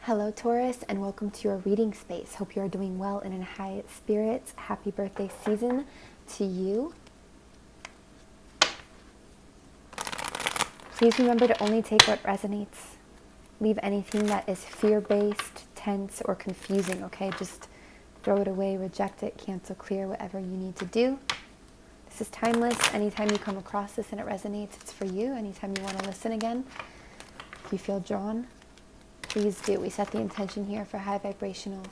Hello Taurus, and welcome to your reading space. Hope you are doing well and in high spirits. Happy birthday season to you. Please remember to only take what resonates. Leave anything that is fear-based, tense, or confusing, okay? Just throw it away, reject it, cancel, clear, whatever you need to do. This is timeless. Anytime you come across this and it resonates, it's for you. Anytime you want to listen again, if you feel drawn, please do. We set the intention here for high vibrational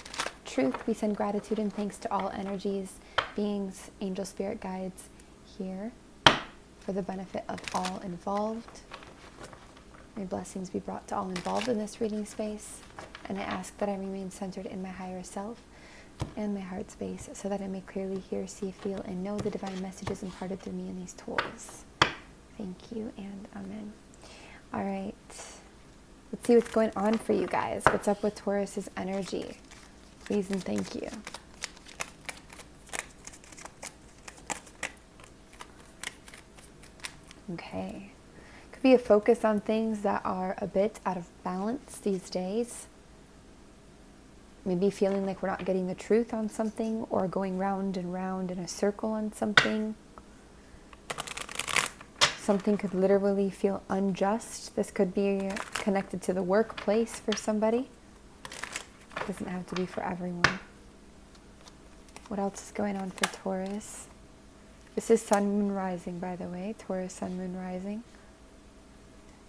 truth. We send gratitude and thanks to all energies, beings, angel spirit guides here for the benefit of all involved. May blessings be brought to all involved in this reading space. And I ask that I remain centered in my higher self and my heart space so that I may clearly hear, see, feel, and know the divine messages imparted through me in these tools. Thank you and amen. All right. Let's see what's going on for you guys. What's up with Taurus's energy? Please and thank you. Okay. Could be a focus on things that are a bit out of balance these days. Maybe feeling like we're not getting the truth on something, or going round and round in a circle on something. Something could literally feel unjust. This could be connected to the workplace for somebody. It doesn't have to be for everyone. What else is going on for Taurus? This is Sun, Moon, Rising, by the way. Taurus, Sun, Moon, Rising.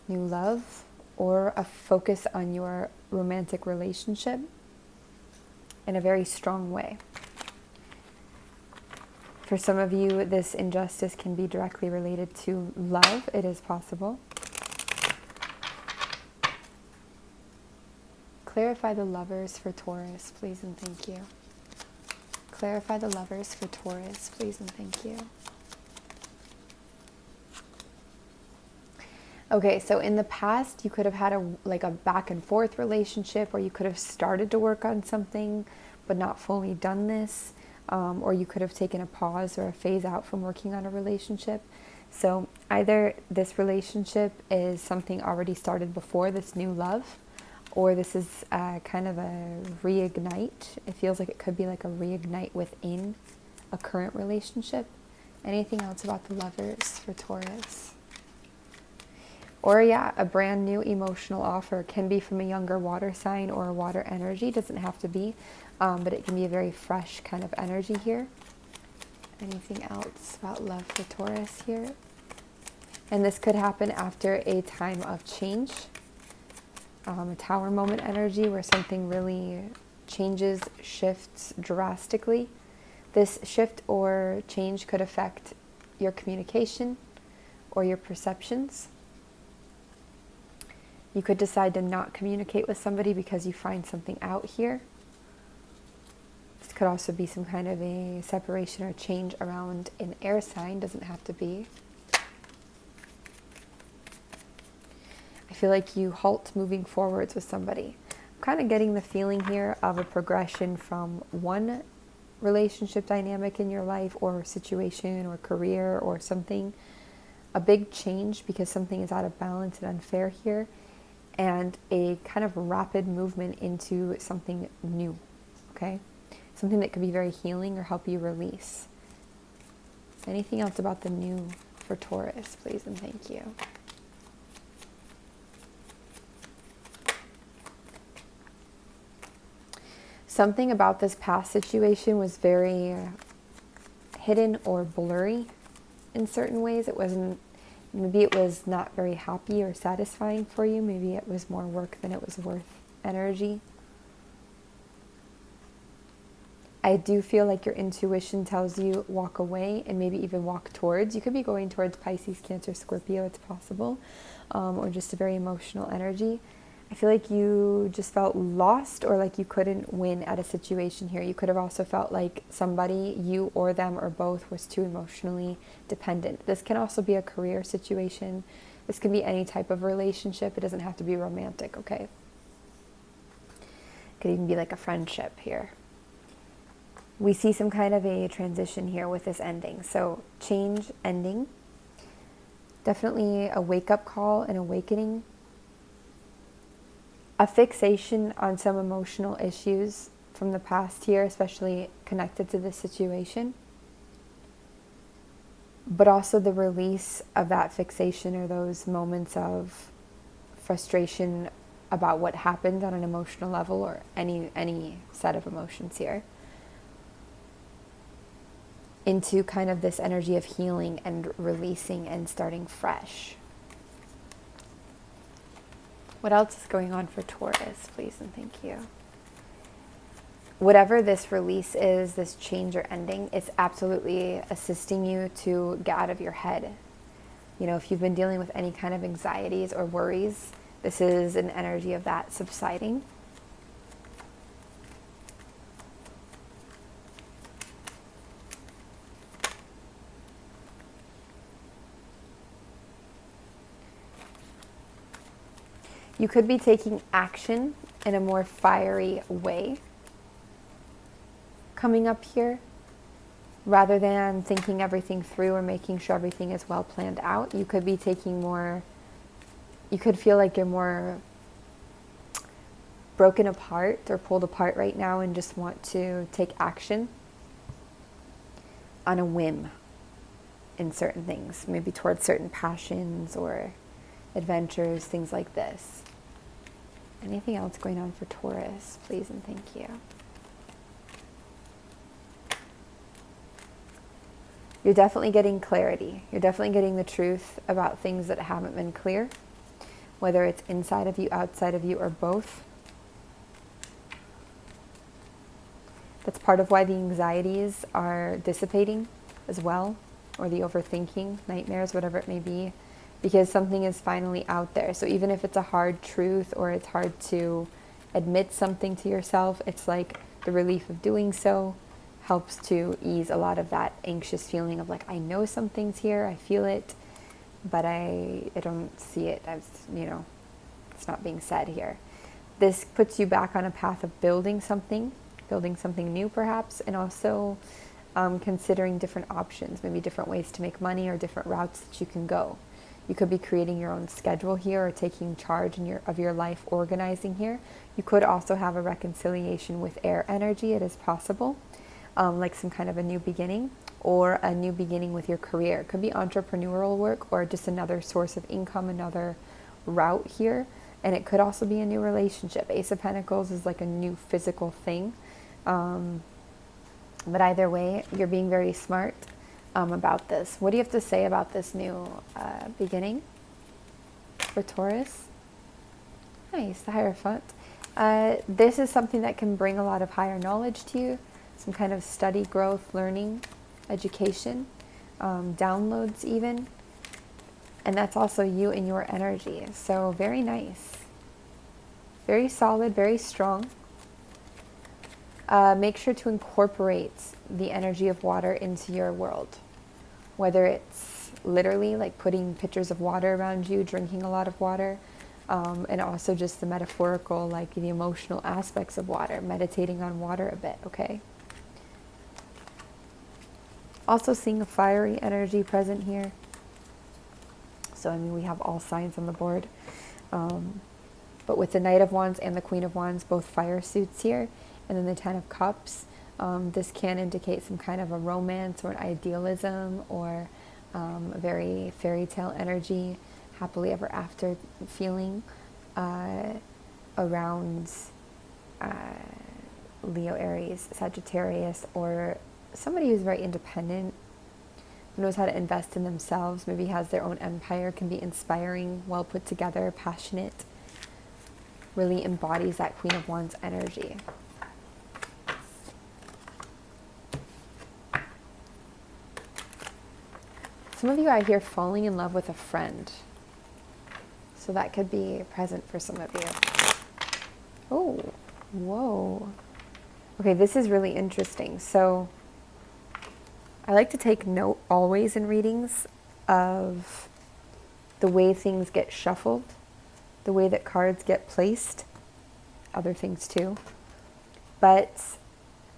New love, or a focus on your romantic relationship in a very strong way. For some of you, this injustice can be directly related to love. It is possible. Clarify the lovers for Taurus, please and thank you. Clarify the lovers for Taurus, please and thank you. Okay, so in the past, you could have had a back and forth relationship, or you could have started to work on something, but not fully done this. Or you could have taken a pause or a phase out from working on a relationship. So either this relationship is something already started before this new love, or this is kind of a reignite. It feels like it could be like a reignite within a current relationship. Anything else about the lovers for Taurus? Or yeah, a brand new emotional offer. Can be from a younger water sign or a water energy. Doesn't have to be, but it can be a very fresh kind of energy here. Anything else about love for Taurus here? And this could happen after a time of change. A tower moment energy where something really changes, shifts drastically. This shift or change could affect your communication or your perceptions. You could decide to not communicate with somebody because you find something out here. This could also be some kind of a separation or change around an air sign. Doesn't have to be. I feel like you halt moving forwards with somebody. I'm kind of getting the feeling here of a progression from one relationship dynamic in your life or situation or career or something. A big change because something is out of balance and unfair here. And a kind of rapid movement into something new, okay? Something that could be very healing or help you release. Anything else about the new for Taurus, please and thank you. Something about this past situation was very hidden or blurry in certain ways. It wasn't. Maybe it was not very happy or satisfying for you. Maybe it was more work than it was worth energy. I do feel like your intuition tells you walk away and maybe even walk towards. You could be going towards Pisces, Cancer, Scorpio. It's possible. Or just a very emotional energy. I feel like you just felt lost or like you couldn't win at a situation here. You could have also felt like somebody, you or them or both, was too emotionally dependent. This can also be a career situation. This can be any type of relationship. It doesn't have to be romantic, okay? It could even be like a friendship here. We see some kind of a transition here with this ending. So change, ending. Definitely a wake-up call, an awakening. a fixation on some emotional issues from the past here, especially connected to this situation, but also the release of that fixation or those moments of frustration about what happened on an emotional level, or any set of emotions here, into kind of this energy of healing and releasing and starting fresh. What else is going on for Taurus, please and thank you? Whatever this release is, this change or ending, it's absolutely assisting you to get out of your head. You know, if you've been dealing with any kind of anxieties or worries, this is an energy of that subsiding. You could be taking action in a more fiery way coming up here, rather than thinking everything through or making sure everything is well planned out. You could be taking more, you could feel like you're more broken apart or pulled apart right now and just want to take action on a whim in certain things, maybe towards certain passions or adventures, things like this. Anything else going on for Taurus, please and thank you. You're definitely getting clarity. You're definitely getting the truth about things that haven't been clear, whether it's inside of you, outside of you, or both. That's part of why the anxieties are dissipating as well, or the overthinking, nightmares, whatever it may be, because something is finally out there. So even if it's a hard truth or it's hard to admit something to yourself, it's like the relief of doing so helps to ease a lot of that anxious feeling of like, I know something's here, I feel it, but I don't see it as, you know, it's not being said here. This puts you back on a path of building something new perhaps, and also considering different options, maybe different ways to make money or different routes that you can go. You could be creating your own schedule here or taking charge of your life, organizing here. You could also have a reconciliation with air energy. It is possible. Like some kind of a new beginning, or a new beginning with your career. It could be entrepreneurial work or just another source of income, another route here. And it could also be a new relationship. Ace of Pentacles is like a new physical thing. But either way, you're being very smart about this. What do you have to say about this new beginning for Taurus? Nice, the Hierophant. This is something that can bring a lot of higher knowledge to you. Some kind of study, growth, learning, education, downloads even. And that's also you and your energy. So very nice. Very solid, very strong. Make sure to incorporate the energy of water into your world. Whether it's literally like putting pitchers of water around you, drinking a lot of water, and also just the metaphorical, like the emotional aspects of water, meditating on water a bit, okay? Also seeing a fiery energy present here. So, I mean, we have all signs on the board. But with the Knight of Wands and the Queen of Wands, both fire suits here, and then the Ten of Cups, this can indicate some kind of a romance or an idealism, or a very fairy tale energy, happily ever after feeling around Leo, Aries, Sagittarius, or somebody who's very independent, knows how to invest in themselves, maybe has their own empire, can be inspiring, well put together, passionate, really embodies that Queen of Wands energy. Some of you out here falling in love with a friend. So that could be present for some of you. Oh, whoa. Okay, this is really interesting. So I like to take note always in readings of the way things get shuffled, the way that cards get placed, other things too. But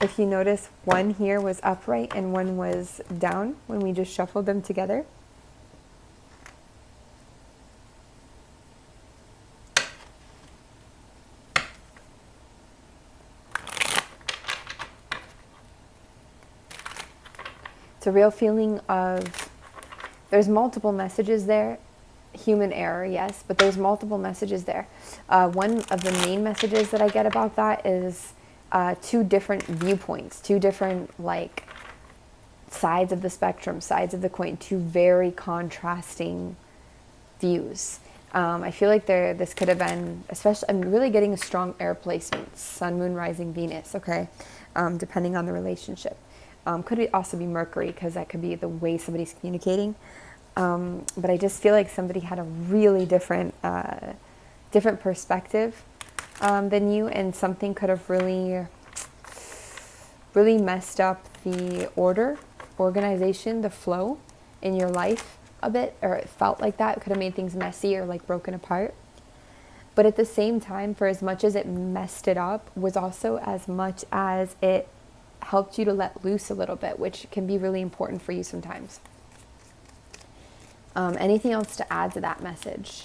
if you notice, one here was upright and one was down when we just shuffled them together. It's a real feeling of, there's multiple messages there. Human error, yes, but there's multiple messages there. One of the main messages that I get about that is two different viewpoints, two different like sides of the spectrum, sides of the coin, two very contrasting views. I feel like this could have been, especially, I'm really getting a strong air placement, Sun, Moon, Rising, Venus, okay, depending on the relationship. Could also be Mercury, because that could be the way somebody's communicating. But I just feel like somebody had a really different perspective than you, and something could have really messed up the organization, the flow in your life a bit, or it felt like that. It could have made things messy or like broken apart. But at the same time, for as much as it messed it up, was also as much as it helped you to let loose a little bit, which can be really important for you sometimes. Anything else to add to that message?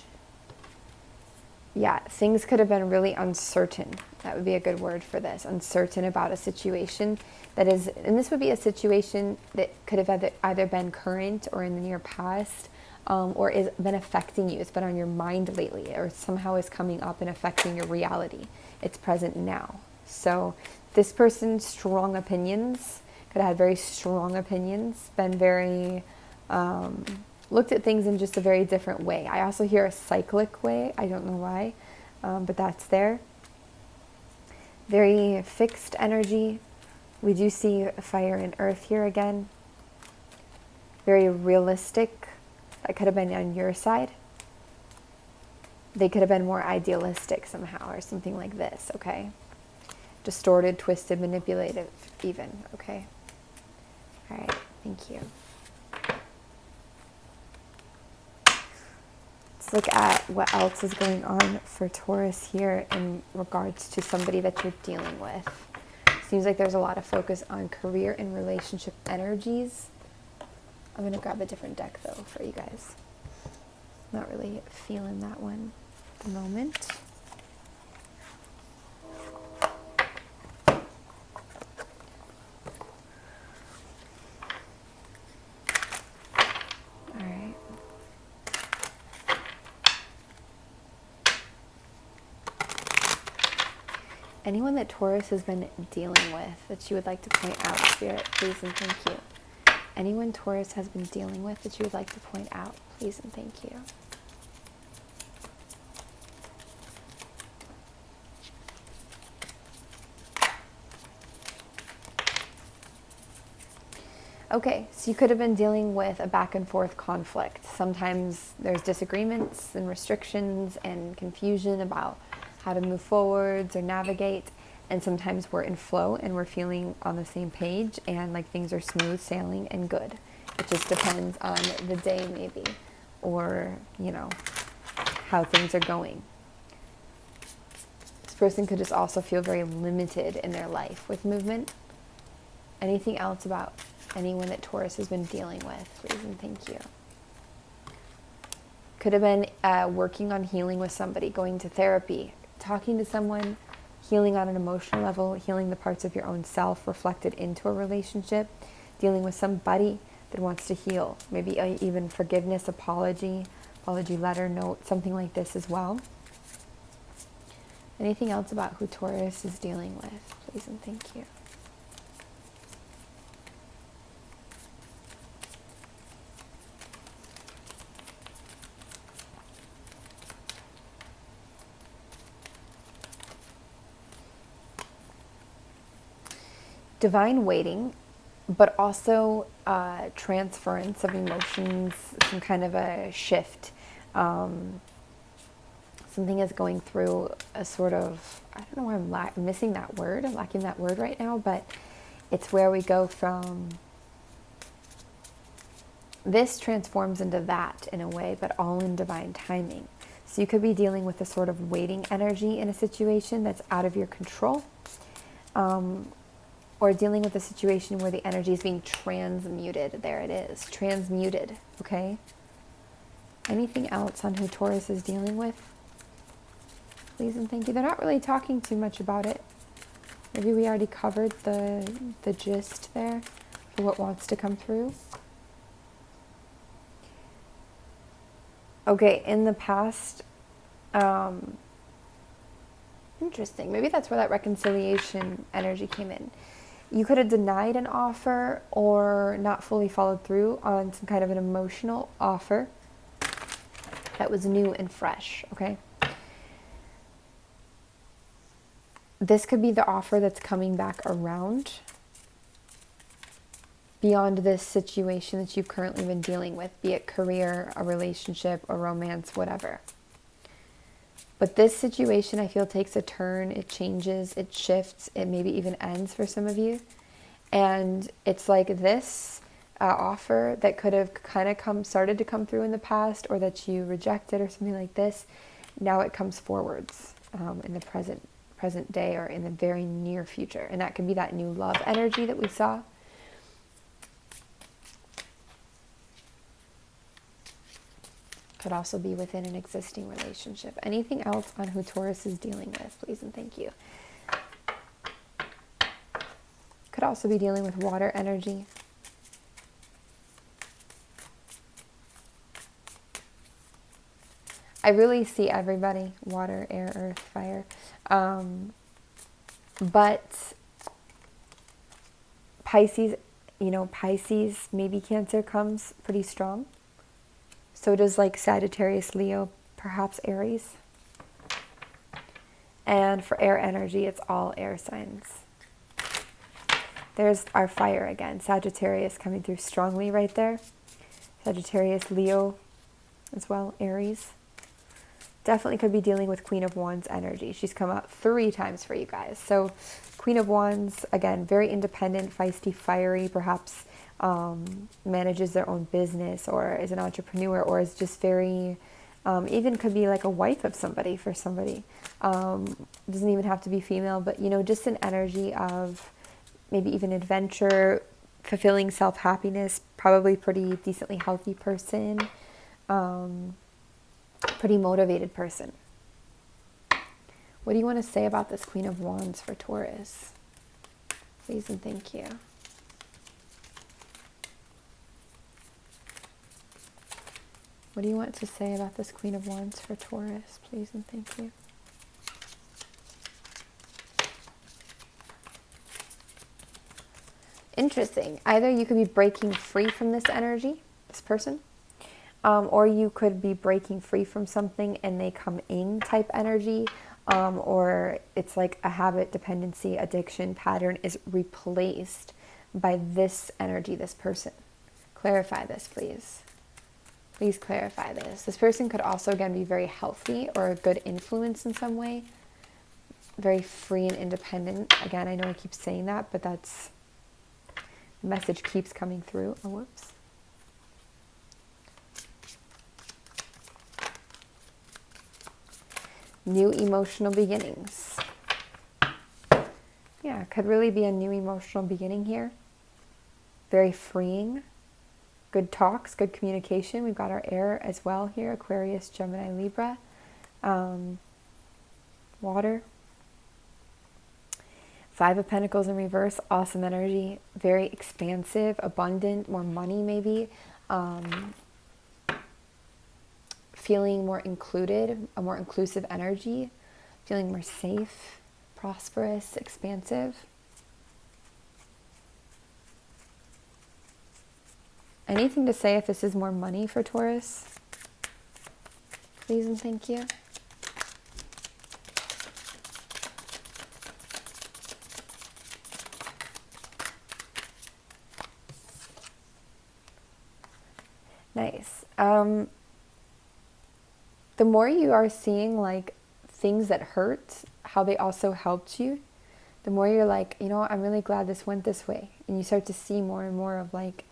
Yeah, things could have been really uncertain. That would be a good word for this. Uncertain about a situation that is, and this would be a situation that could have either been current or in the near past, or is been affecting you. It's been on your mind lately, or somehow is coming up and affecting your reality. It's present now. So this person's strong opinions, could have had very strong opinions, been very, looked at things in just a very different way. I also hear a cyclic way. I don't know why, but that's there. Very fixed energy. We do see fire and earth here again. Very realistic. That could have been on your side. They could have been more idealistic somehow, or something like this, okay? Distorted, twisted, manipulative even, okay? All right, thank you. Let's look at what else is going on for Taurus here in regards to somebody that you're dealing with. Seems like there's a lot of focus on career and relationship energies. I'm going to grab a different deck, though, for you guys. Not really feeling that one at the moment. All right. Anyone that Taurus has been dealing with that you would like to point out, Spirit, please and thank you. Anyone Taurus has been dealing with that you would like to point out, please and thank you. Okay, so you could have been dealing with a back and forth conflict. Sometimes there's disagreements and restrictions and confusion about how to move forwards or navigate. And sometimes we're in flow and we're feeling on the same page and like things are smooth sailing and good. It just depends on the day maybe, or, you know, how things are going. This person could just also feel very limited in their life with movement. Anything else about anyone that Taurus has been dealing with, please and thank you. Could have been working on healing with somebody, going to therapy, talking to someone, healing on an emotional level, healing the parts of your own self reflected into a relationship, dealing with somebody that wants to heal, maybe even forgiveness, apology letter, note, something like this as well. Anything else about who Taurus is dealing with, please and thank you. Divine waiting, but also transference of emotions, some kind of a shift. Something is going through a sort of, I don't know why I'm missing that word. I'm lacking that word right now, but it's where we go from this transforms into that in a way, but all in divine timing. So you could be dealing with a sort of waiting energy in a situation that's out of your control. Or dealing with a situation where the energy is being transmuted. There it is, transmuted, okay? Anything else on who Taurus is dealing with? Please and thank you. They're not really talking too much about it. Maybe we already covered the gist there. for what wants to come through. Okay, in the past, interesting. Maybe that's where that reconciliation energy came in. You could have denied an offer or not fully followed through on some kind of an emotional offer that was new and fresh, okay? This could be the offer that's coming back around beyond this situation that you've currently been dealing with, be it career, a relationship, a romance, whatever. But this situation, I feel, takes a turn, it changes, it shifts, it maybe even ends for some of you. And it's like this offer that could have kind of started to come through in the past, or that you rejected or something like this, now it comes forwards in the present day, or in the very near future. And that could be that new love energy that we saw. Could also be within an existing relationship. Anything else on who Taurus is dealing with, please and thank you. Could also be dealing with water energy. I really see everybody, water, air, earth, fire. But Pisces, Pisces, maybe Cancer comes pretty strong. So does like Sagittarius, Leo, perhaps Aries. And for air energy, it's all air signs. There's our fire again. Sagittarius coming through strongly right there. Sagittarius, Leo as well, Aries. Definitely could be dealing with Queen of Wands energy. She's come out 3 times for you guys. So Queen of Wands, again, very independent, feisty, fiery, perhaps manages their own business, or is an entrepreneur, or is just very, even could be like a wife of somebody for somebody. Doesn't even have to be female, but just an energy of maybe even adventure, fulfilling self-happiness, probably pretty decently healthy person, pretty motivated person. What do you want to say about this Queen of Wands for Taurus? Please and thank you. What do you want to say about this Queen of Wands for Taurus? Please and thank you. Interesting. Either you could be breaking free from this energy, this person, or you could be breaking free from something and they come in type energy, or it's like a habit, dependency, addiction pattern is replaced by this energy, this person. Clarify this, please. Please clarify this. This person could also, again, be very healthy or a good influence in some way. Very free and independent. Again, I know I keep saying that, but that's... the message keeps coming through. Oh, whoops. New emotional beginnings. Yeah, could really be a new emotional beginning here. Very freeing. Good talks, good communication. We've got our air as well here. Aquarius, Gemini, Libra. Water. 5 of Pentacles in reverse. Awesome energy. Very expansive, abundant, more money maybe. Feeling more included, a more inclusive energy. Feeling more safe, prosperous, expansive. Anything to say if this is more money for Taurus? Please and thank you. Nice. The more you are seeing like things that hurt, how they also helped you, the more you're like, I'm really glad this went this way. And you start to see more and more of like,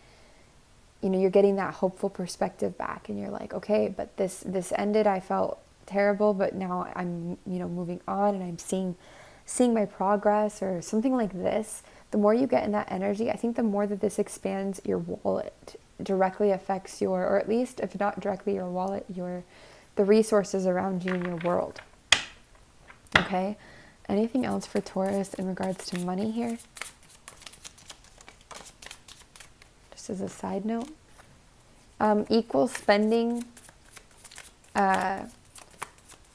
you're getting that hopeful perspective back, and you're like, okay, but this ended, I felt terrible, but now I'm, moving on, and I'm seeing my progress, or something like this. The more you get in that energy, I think the more that this expands your wallet, directly affects your, or at least if not directly your wallet, the resources around you in your world. Okay? Anything else for Taurus in regards to money here? just as a side note. Equal spending.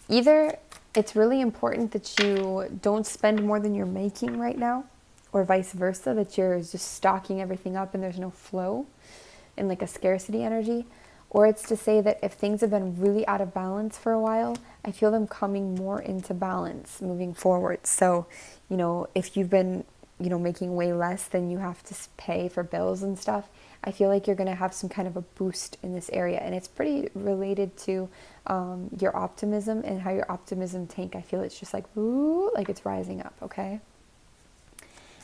Either it's really important that you don't spend more than you're making right now, or vice versa, that you're just stocking everything up and there's no flow and like a scarcity energy. Or it's to say that if things have been really out of balance for a while, I feel them coming more into balance moving forward. So, you know, if you've been, you know, making way less than you have to pay for bills and stuff, I feel like you're going to have some kind of a boost in this area. And it's pretty related to your optimism and how your optimism tank. I feel it's just like, ooh, like it's rising up, okay?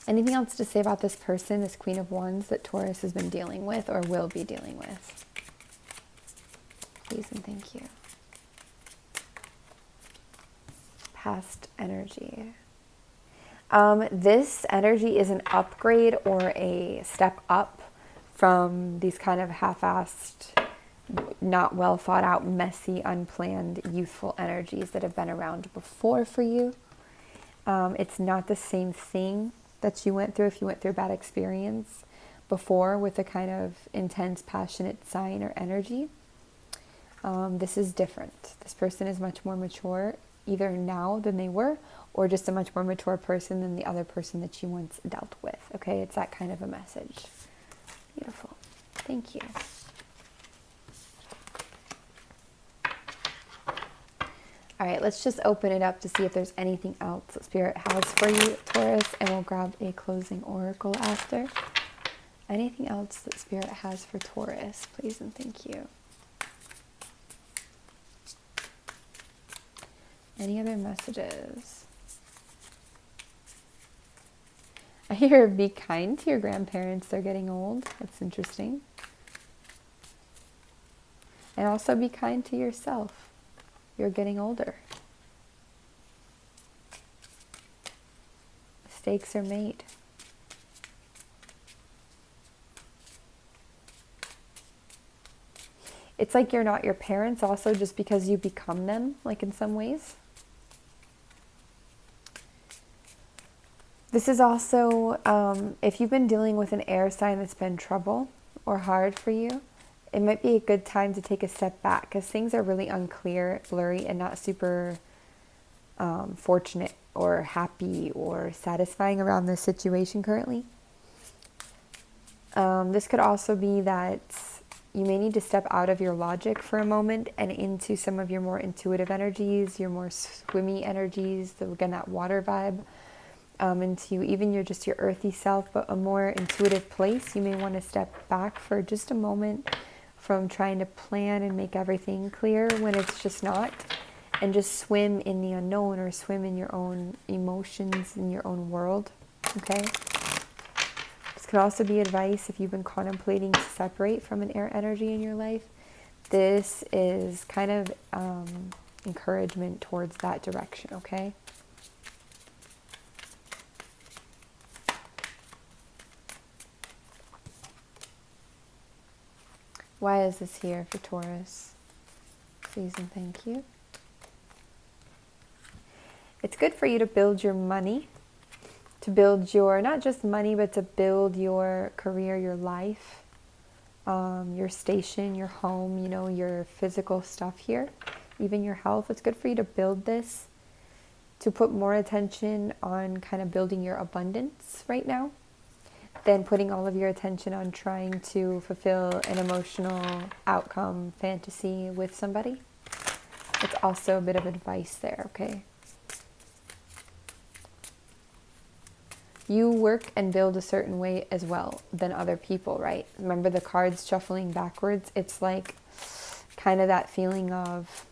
Anything else to say about this person, this Queen of Wands that Taurus has been dealing with or will be dealing with? Please and thank you. Past energy. This energy is an upgrade or a step up from these kind of half-assed, not well thought out, messy, unplanned, youthful energies that have been around before for you. It's not the same thing that you went through if you went through a bad experience before with a kind of intense, passionate sign or energy. This is different. This person is much more mature, either now than they were, or just a much more mature person than the other person that you once dealt with. Okay, it's that kind of a message. Beautiful. Thank you. All right, let's just open it up to see if there's anything else that Spirit has for you, Taurus, and we'll grab a closing oracle after. Anything else that Spirit has for Taurus, please and thank you. Any other messages? I hear be kind to your grandparents. They're getting old. That's interesting. And also be kind to yourself. You're getting older. Mistakes are made. It's like you're not your parents also just because you become them, like in some ways. This is also, if you've been dealing with an air sign that's been trouble or hard for you, it might be a good time to take a step back because things are really unclear, blurry, and not super fortunate or happy or satisfying around this situation currently. This could also be that you may need to step out of your logic for a moment and into some of your more intuitive energies, your more swimmy energies, again, that water vibe. Into even your earthy self, but a more intuitive place. You may want to step back for just a moment from trying to plan and make everything clear when it's just not, and just swim in the unknown or swim in your own emotions, in your own world, okay? This could also be advice if you've been contemplating to separate from an air energy in your life. This is kind of encouragement towards that direction, okay? Why is this here for Taurus? Please and thank you. It's good for you to build your money, to build your, not just money, but to build your career, your life, your station, your home, you know, your physical stuff here, even your health. It's good for you to build this, to put more attention on kind of building your abundance right now, than putting all of your attention on trying to fulfill an emotional outcome fantasy with somebody. It's also a bit of advice there, okay? You work and build a certain way as well than other people, right? Remember the cards shuffling backwards? It's like kind of that feeling of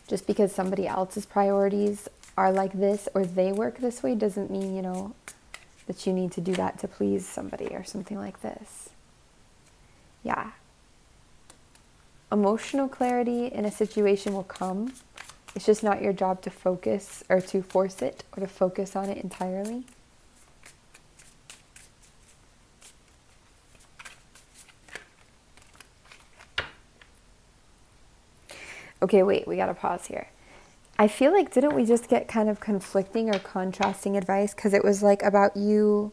just because somebody else's priorities are like this or they work this way doesn't mean, you know, that you need to do that to please somebody or something like this. Yeah. Emotional clarity in a situation will come. It's just not your job to focus or to force it or to focus on it entirely. Okay, wait, we gotta pause here. I feel like, didn't we just get kind of conflicting or contrasting advice? Because it was like about you.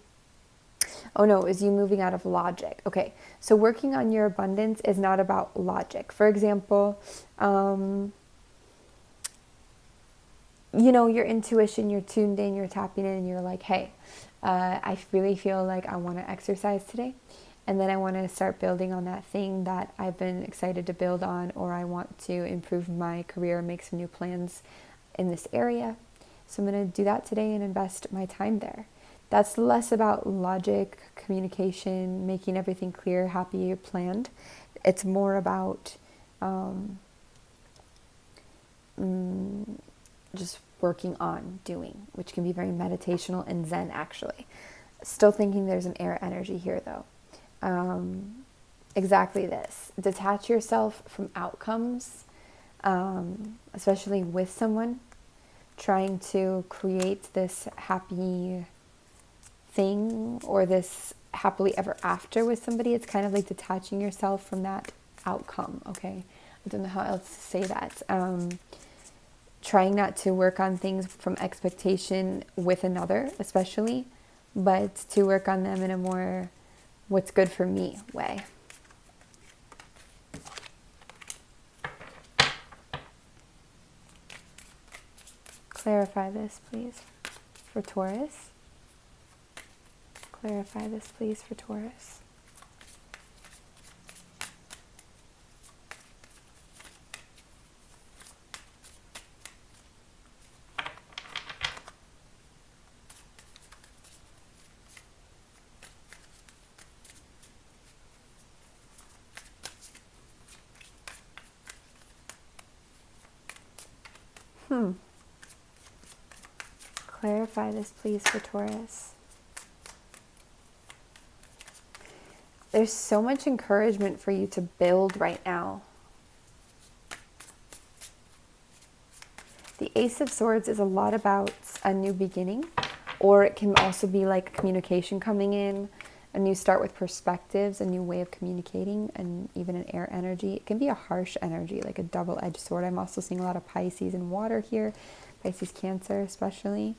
Oh no, is you moving out of logic. Okay, so working on your abundance is not about logic. For example, your intuition, you're tuned in, you're tapping in, and you're like, hey, I really feel like I want to exercise today. And then I want to start building on that thing that I've been excited to build on, or I want to improve my career, make some new plans in this area. So I'm going to do that today and invest my time there. That's less about logic, communication, making everything clear, happy, planned. It's more about just working on doing, which can be very meditational and zen actually. Still thinking there's an air energy here though. Exactly this. Detach yourself from outcomes, especially with someone. Trying to create this happy thing or this happily ever after with somebody. It's kind of like detaching yourself from that outcome, okay? I don't know how else to say that. Trying not to work on things from expectation with another, especially, but to work on them in a more what's good for me way. Clarify this, please, for Taurus. Clarify this, please, for Taurus. Clarify this, please, for Taurus. There's so much encouragement for you to build right now. The Ace of Swords is a lot about a new beginning, or it can also be like communication coming in, a new start with perspectives, a new way of communicating, and even an air energy. It can be a harsh energy, like a double-edged sword. I'm also seeing a lot of Pisces and water here, Pisces, Cancer especially.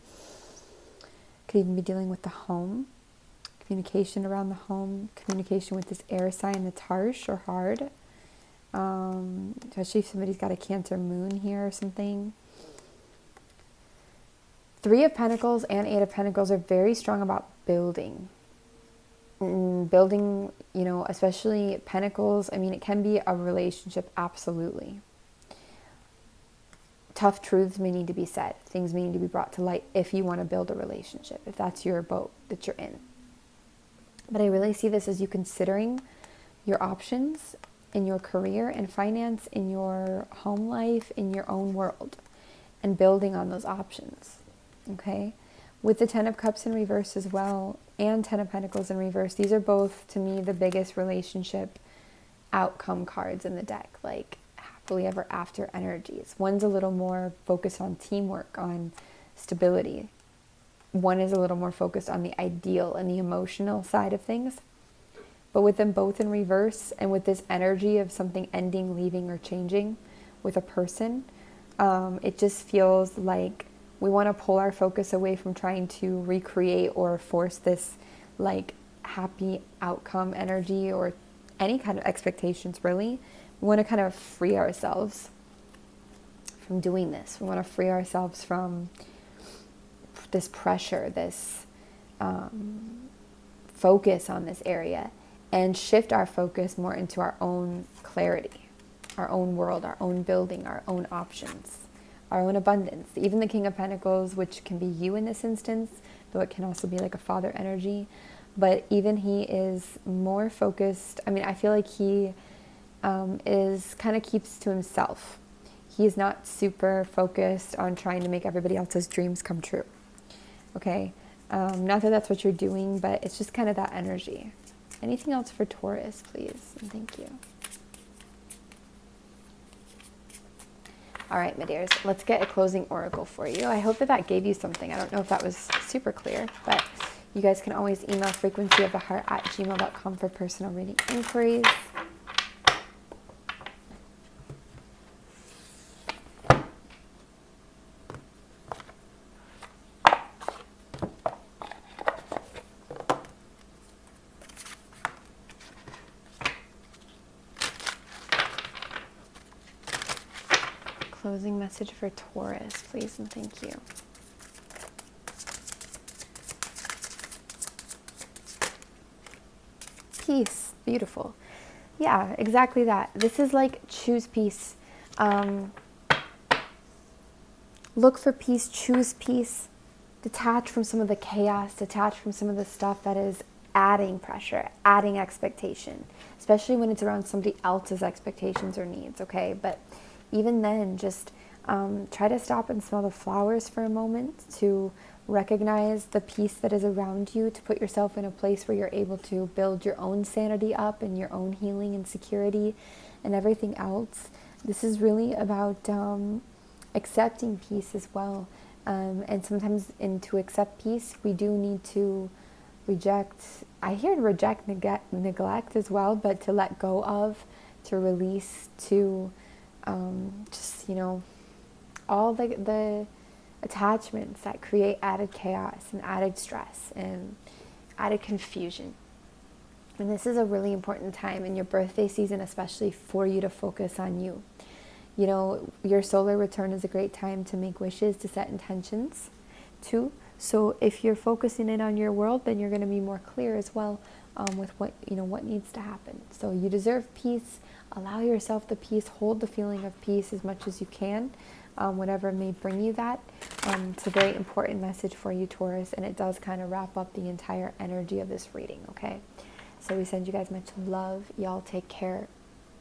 Could even be dealing with the home, communication around the home, communication with this air sign that's harsh or hard, especially if somebody's got a Cancer moon here or something. Three of Pentacles and Eight of Pentacles are very strong about building. Building, especially Pentacles. I mean, it can be a relationship, absolutely. Tough truths may need to be said. Things may need to be brought to light if you want to build a relationship, if that's your boat that you're in. But I really see this as you considering your options in your career and finance, in your home life, in your own world, and building on those options, okay? With the Ten of Cups in reverse as well, and Ten of Pentacles in reverse, these are both, to me, the biggest relationship outcome cards in the deck, like happily ever after energies. One's a little more focused on teamwork, on stability. One is a little more focused on the ideal and the emotional side of things. But with them both in reverse, and with this energy of something ending, leaving, or changing with a person, it just feels like we want to pull our focus away from trying to recreate or force this like happy outcome energy or any kind of expectations, really. We want to kind of free ourselves from doing this. We want to free ourselves from this pressure, this focus on this area, and shift our focus more into our own clarity, our own world, our own building, our own options, our own abundance. Even the King of Pentacles, which can be you in this instance, though it can also be like a father energy, but even he is more focused. I mean, I feel like he is kind of keeps to himself. He's not super focused on trying to make everybody else's dreams come true. Okay, not that that's what you're doing, but it's just kind of that energy. Anything else for Taurus, please? And thank you. All right, my dears, let's get a closing oracle for you. I hope that that gave you something. I don't know if that was super clear, but you guys can always email frequencyoftheheart@gmail.com for personal reading inquiries. closing message for Taurus, please and thank you. Peace. Beautiful. Yeah, exactly that. This is like choose peace. Look for peace, choose peace, detach from some of the chaos, detach from some of the stuff that is adding pressure, adding expectation, especially when it's around somebody else's expectations or needs, okay? But even then, just try to stop and smell the flowers for a moment, to recognize the peace that is around you, to put yourself in a place where you're able to build your own sanity up and your own healing and security and everything else. This is really about accepting peace as well. And sometimes to accept peace, we do need to reject, I hear reject neglect as well, but to let go of, to release, to just, all the attachments that create added chaos and added stress and added confusion. And this is a really important time in your birthday season, especially for you to focus on you. Your solar return is a great time to make wishes, to set intentions too. So if you're focusing in on your world, then you're going to be more clear as well with what needs to happen. So you deserve peace. Allow yourself the peace. Hold the feeling of peace as much as you can, whatever may bring you that. It's a very important message for you, Taurus, and it does kind of wrap up the entire energy of this reading, okay? So we send you guys much love. Y'all take care.